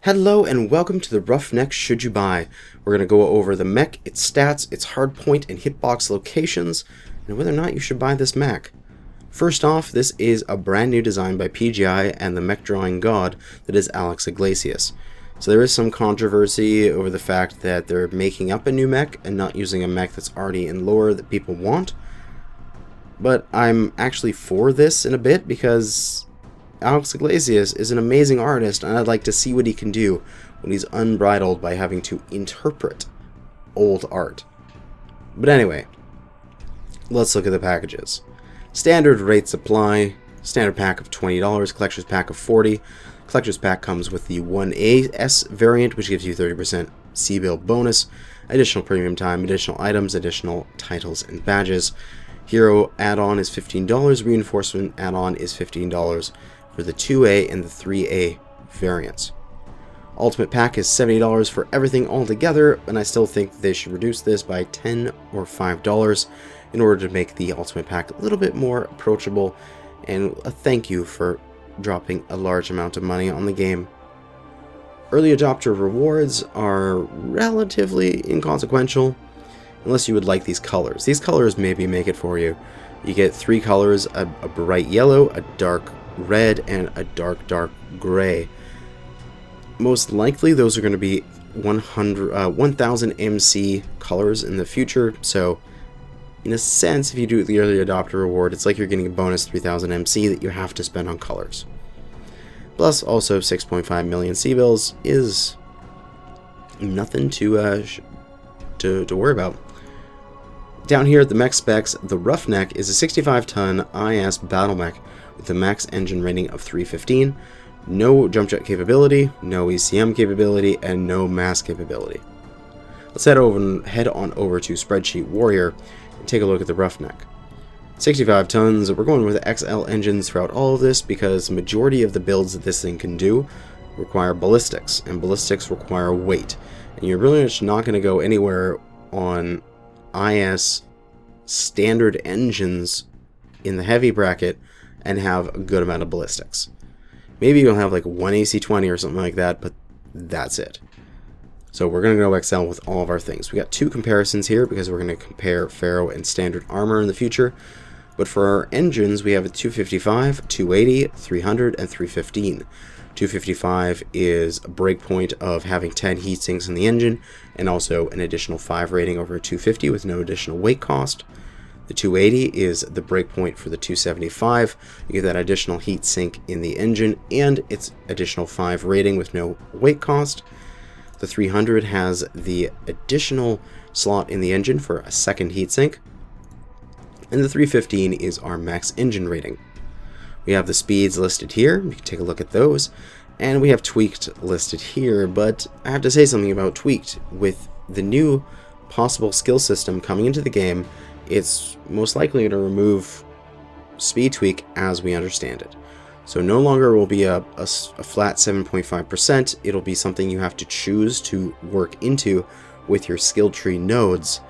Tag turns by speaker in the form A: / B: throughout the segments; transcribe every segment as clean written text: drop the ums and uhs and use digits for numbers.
A: Hello and welcome to the Roughneck Should You Buy. We're going to go over the mech, its stats, its hardpoint and hitbox locations, and whether or not you should buy this mech. First off, this is a brand new design by PGI and the mech drawing god that is Alex Iglesias. So there is some controversy over the fact that they're making up a new mech and not using a mech that's already in lore that people want. But I'm actually for this in a bit because Alex Iglesias is an amazing artist, and I'd like to see what he can do when he's unbridled by having to interpret old art. But anyway, let's look at the packages. Standard rates apply. Standard pack of $20, collector's pack of $40. Collector's pack comes with the 1AS variant, which gives you 30% C-bill bonus, additional premium time, additional items, additional titles and badges. Hero add-on is $15, reinforcement add-on is $15 for the 2A and the 3A variants. Ultimate pack is $70 for everything altogether, and I still think they should reduce this by $10 or $5 in order to make the Ultimate pack a little bit more approachable, and a thank you for dropping a large amount of money on the game. Early adopter rewards are relatively inconsequential, unless you would like these colors. These colors maybe make it for you. You get 3 colors, a bright yellow, a dark red, and a dark gray. Most likely those are going to be 1000 MC colors in the future, so in a sense, if you do the early adopter reward, it's like you're getting a bonus 3000 MC that you have to spend on colors. Plus, also 6.5 million C-bills is nothing to worry about. Down here at the mech specs, the Roughneck is a 65-ton IS battle mech with a max engine rating of 315, no jump jet capability, no ECM capability, and no mass capability. Let's head on over to Spreadsheet Warrior and take a look at the Roughneck. 65 tons, we're going with XL engines throughout all of this because the majority of the builds that this thing can do require ballistics, and ballistics require weight. And you're really much not going to go anywhere on IS standard engines in the heavy bracket and have a good amount of ballistics. Maybe you'll have like one AC-20 or something like that, but that's it. So we're going to go XL with all of our things. We got 2 comparisons here because we're going to compare Pharaoh and standard armor in the future. But for our engines, we have a 255, 280, 300, and 315. 255 is a breakpoint of having 10 heat sinks in the engine, and also an additional 5 rating over 250 with no additional weight cost. The 280 is the breakpoint for the 275. You get that additional heat sink in the engine, and its additional 5 rating with no weight cost. The 300 has the additional slot in the engine for a second heatsink. And the 315 is our max engine rating. We have the speeds listed here. You can take a look at those. And we have tweaked listed here, but I have to say something about tweaked. With the new possible skill system coming into the game, it's most likely going to remove speed tweak as we understand it. So no longer will be a flat 7.5%, it'll be something you have to choose to work into with your skill tree nodes.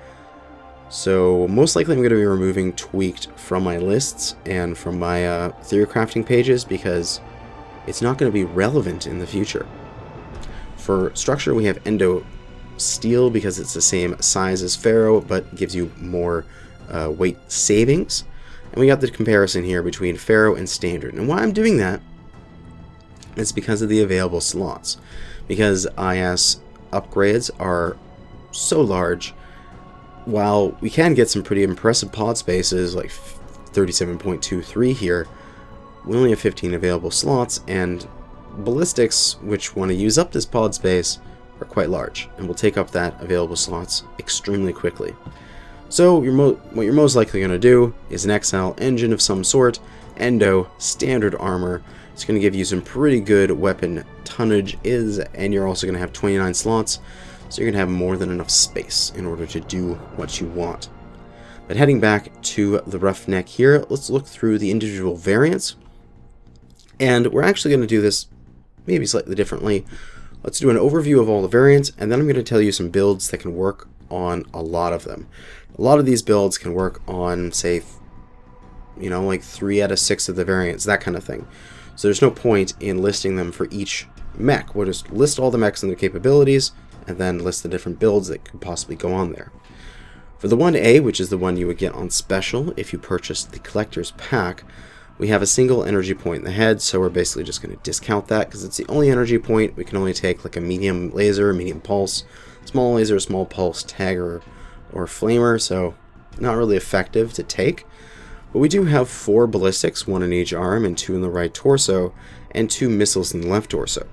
A: So most likely I'm going to be removing tweaked from my lists and from my theory crafting pages because it's not going to be relevant in the future. For structure, we have endo steel because it's the same size as Pharaoh but gives you more weight savings. And we got the comparison here between Pharaoh and Standard. And why I'm doing that is because of the available slots. Because IS upgrades are so large, while we can get some pretty impressive pod spaces like 37.23 here, we only have 15 available slots, and ballistics, which want to use up this pod space, are quite large and will take up that available slots extremely quickly. So what you're most likely going to do is an XL engine of some sort, endo, standard armor. It's going to give you some pretty good weapon tonnage, and you're also going to have 29 slots, so you're going to have more than enough space in order to do what you want. But heading back to the Roughneck here, let's look through the individual variants. And we're actually going to do this maybe slightly differently. Let's do an overview of all the variants, and then I'm going to tell you some builds that can work on a lot of them. A lot of these builds can work on, say, like 3 out of 6 of the variants, that kind of thing. So there's no point in listing them for each mech. We'll just list all the mechs and their capabilities, and then list the different builds that could possibly go on there. For the 1A, which is the one you would get on special if you purchased the collector's pack, we have a single energy point in the head, so we're basically just going to discount that because it's the only energy point. We can only take like a medium laser, medium pulse, small laser, small pulse, tagger, or flamer, so not really effective to take. But we do have 4 ballistics, 1 in each arm and 2 in the right torso, and 2 missiles in the left torso.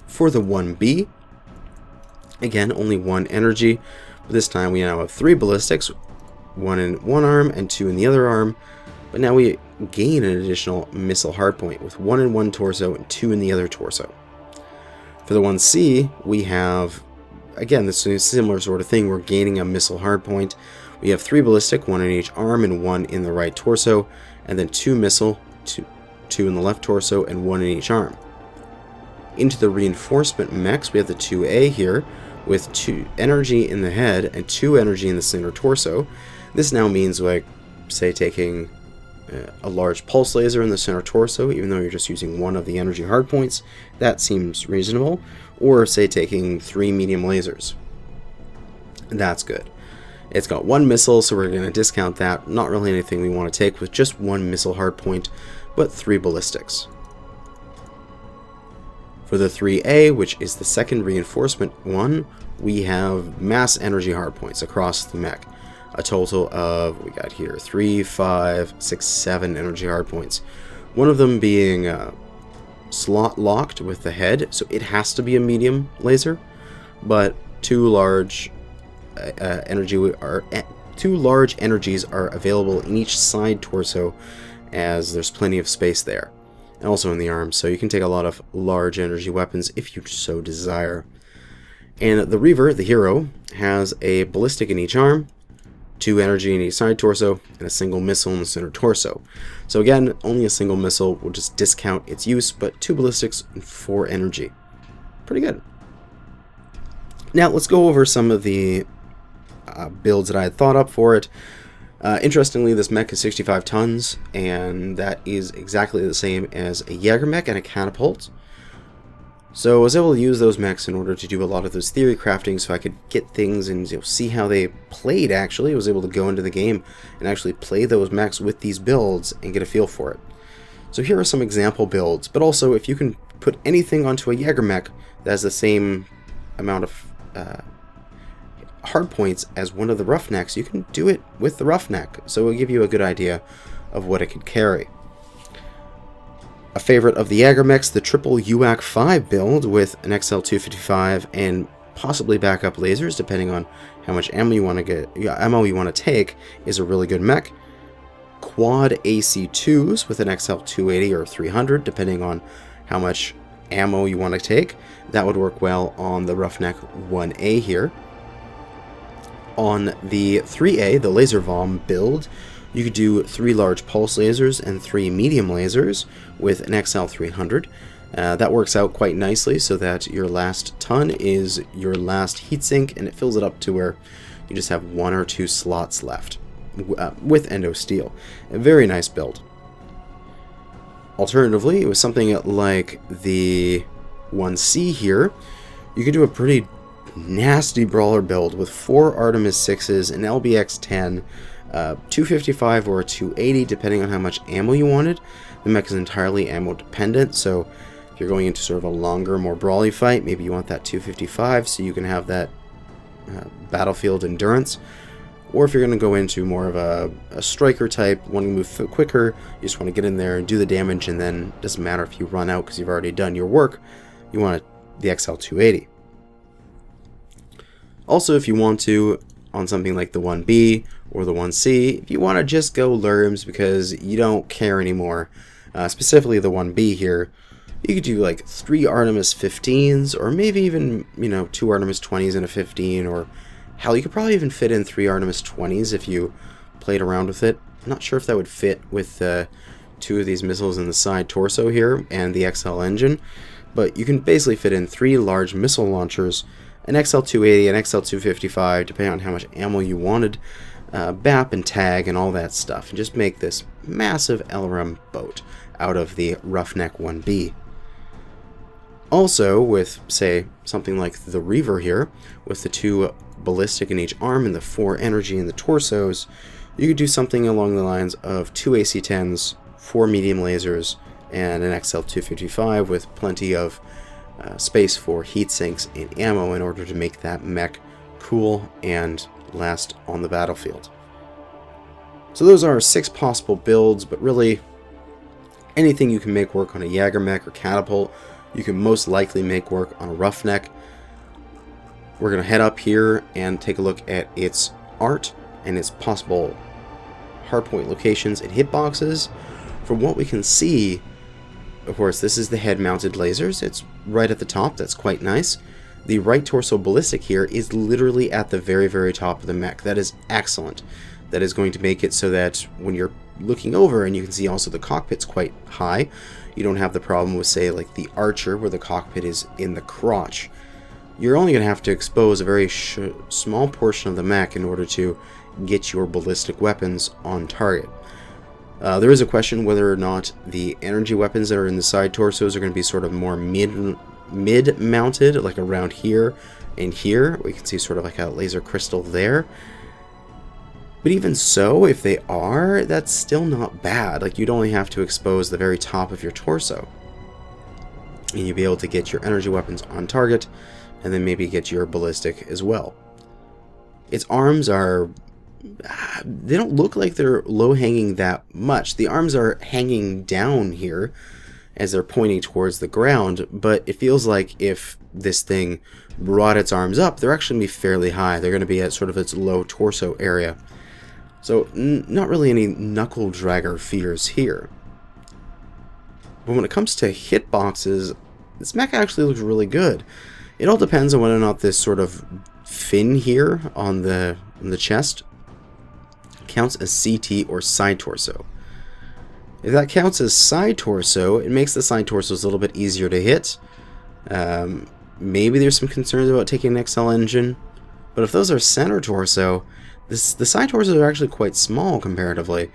A: For the 1B, again, only 1 energy, but this time we now have 3 ballistics, 1 in one arm and 2 in the other arm, but now we gain an additional missile hardpoint with 1 in one torso and 2 in the other torso. For the 1C, we have, again, this is a similar sort of thing. We're gaining a missile hardpoint. We have 3 ballistic, 1 in each arm and 1 in the right torso, and then 2 missile, 2 in the left torso and 1 in each arm. Into the reinforcement mechs, we have the 2A here with 2 energy in the head and 2 energy in the center torso. This now means, like, say taking a large pulse laser in the center torso, even though you're just using 1 of the energy hardpoints, that seems reasonable. Or say taking 3 medium lasers. That's good. It's got 1 missile, so we're going to discount that. Not really anything we want to take with just 1 missile hardpoint, but 3 ballistics. For the 3A, which is the second reinforcement one, we have mass energy hardpoints across the mech. A total of, we got here, 3, 5, 6, 7 energy hardpoints. One of them being slot locked with the head, so it has to be a medium laser, but 2 large energies are available in each side torso, as there's plenty of space there, and also in the arms, so you can take a lot of large energy weapons if you so desire. And the Reaver, the hero, has a ballistic in each arm, 2 energy in each side torso, and a single missile in the center torso. So again, only a single missile will just discount its use, but 2 ballistics and 4 energy. Pretty good. Now let's go over some of the builds that I had thought up for it. Interestingly, this mech is 65 tons, and that is exactly the same as a Jaeger mech and a catapult. So I was able to use those mechs in order to do a lot of those theory crafting, so I could get things and see how they played. Actually, I was able to go into the game and actually play those mechs with these builds and get a feel for it. So here are some example builds, but also if you can put anything onto a Jaeger mech that has the same amount of hard points as one of the Roughnecks, you can do it with the Roughneck, so it'll give you a good idea of what it could carry. A favorite of the Jaeger mechs, the triple UAC 5 build with an XL255 and possibly backup lasers, depending on how much ammo you want to take, is a really good mech. Quad AC2s with an XL280 or 300, depending on how much ammo you want to take. That would work well on the Roughneck 1A here. On the 3A, the Laser Vom build, you could do 3 large pulse lasers and 3 medium lasers with an XL300. That works out quite nicely so that your last ton is your last heatsink, and it fills it up to where you just have 1 or 2 slots left with endo steel. A very nice build. Alternatively, it was something like the 1C here. You could do a pretty nasty brawler build with 4 Artemis 6s, an LBX-10, 255 or a 280 depending on how much ammo you wanted. The mech is entirely ammo dependent, so if you're going into sort of a longer, more brawly fight, maybe you want that 255 so you can have that battlefield endurance. Or if you're going to go into more of a striker type, wanting to move quicker, you just want to get in there and do the damage, and then it doesn't matter if you run out because you've already done your work, you want the XL280. Also, if you want to, on something like the 1B or the 1C, if you want to just go Lerms because you don't care anymore, specifically the 1B here, you could do like 3 Artemis 15s, or maybe even, 2 Artemis 20s and a 15, or hell, you could probably even fit in 3 Artemis 20s if you played around with it. I'm not sure if that would fit with 2 of these missiles in the side torso here and the XL engine, but you can basically fit in 3 large missile launchers, an XL280, an XL255, depending on how much ammo you wanted, BAP and tag and all that stuff, and just make this massive LRM boat out of the Roughneck 1B. Also, with, say, something like the Reaver here, with the 2 ballistic in each arm and the 4 energy in the torsos, you could do something along the lines of 2 AC-10s, 4 medium lasers, and an XL255 with plenty of space for heat sinks and ammo in order to make that mech cool and last on the battlefield. So those are 6 possible builds, but really anything you can make work on a Jaeger mech or catapult, you can most likely make work on a Roughneck. We're going to head up here and take a look at its art and its possible hardpoint locations and hitboxes. From what we can see, of course, this is the head-mounted lasers. It's right at the top. That's quite nice. The right torso ballistic here is literally at the very, very top of the mech. That is excellent. That is going to make it so that when you're looking over, and you can see also the cockpit's quite high, you don't have the problem with, say, like the Archer, where the cockpit is in the crotch. You're only going to have to expose a very small portion of the mech in order to get your ballistic weapons on target. There is a question whether or not the energy weapons that are in the side torsos are going to be sort of more mid-mounted, like around here and here. We can see sort of like a laser crystal there. But even so, if they are, that's still not bad. Like, you'd only have to expose the very top of your torso, and you'd be able to get your energy weapons on target, and then maybe get your ballistic as well. Its arms are... they don't look like they're low-hanging that much. The arms are hanging down here as they're pointing towards the ground, but it feels like if this thing brought its arms up, they're actually going to be fairly high. They're going to be at sort of its low torso area. So, not really any knuckle dragger fears here. But when it comes to hitboxes, this mech actually looks really good. It all depends on whether or not this sort of fin here on the chest counts as CT or side torso. If that counts as side torso, it makes the side torsos a little bit easier to hit. Maybe there's some concerns about taking an XL engine, but if those are center torso, the side torsos are actually quite small comparatively,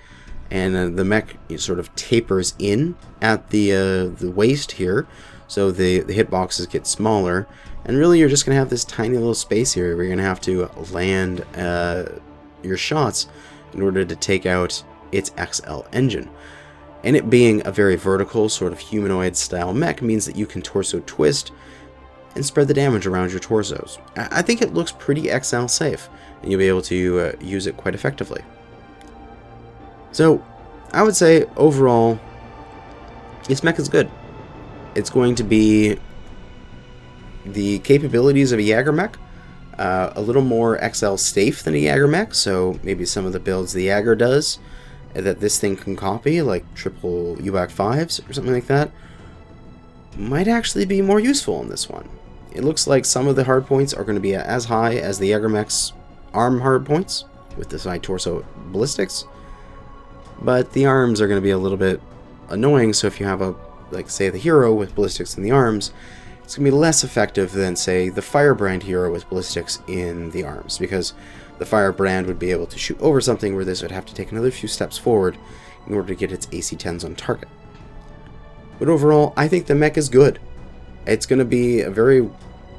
A: and the mech sort of tapers in at the waist here, so the hitboxes get smaller, and really you're just going to have this tiny little space here where you're going to have to land your shots in order to take out its XL engine. And it being a very vertical, sort of humanoid style mech means that you can torso twist and spread the damage around your torsos. I think it looks pretty XL safe, and you'll be able to use it quite effectively. So, I would say, overall, this mech is good. It's going to be the capabilities of a Jaeger mech, a little more XL safe than a Jaeger mech, so maybe some of the builds the Jaeger does that this thing can copy, like triple UAC 5s or something like that, might actually be more useful in this one. It looks like some of the hardpoints are going to be as high as the Jaeger mech's arm hardpoints with the side torso ballistics, but the arms are going to be a little bit annoying, so if you have a, like say the hero with ballistics in the arms, it's going to be less effective than, say, the Firebrand hero with ballistics in the arms, because the Firebrand would be able to shoot over something where this would have to take another few steps forward in order to get its AC-10s on target. But overall, I think the mech is good. It's going to be a very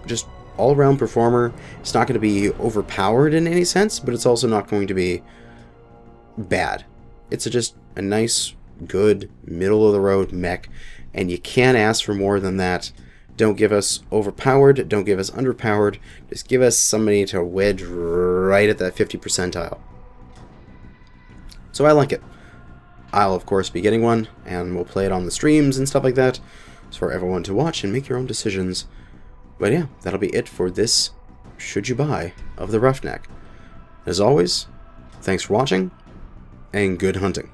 A: just all-around performer. It's not going to be overpowered in any sense, but it's also not going to be bad. It's just a nice, good, middle-of-the-road mech, and you can't ask for more than that. Don't give us overpowered, don't give us underpowered, just give us somebody to wedge right at that 50 percentile. So I like it. I'll of course be getting one, and we'll play it on the streams and stuff like that. It's for everyone to watch and make your own decisions. But yeah, that'll be it for this Should You Buy of the Roughneck. As always, thanks for watching, and good hunting.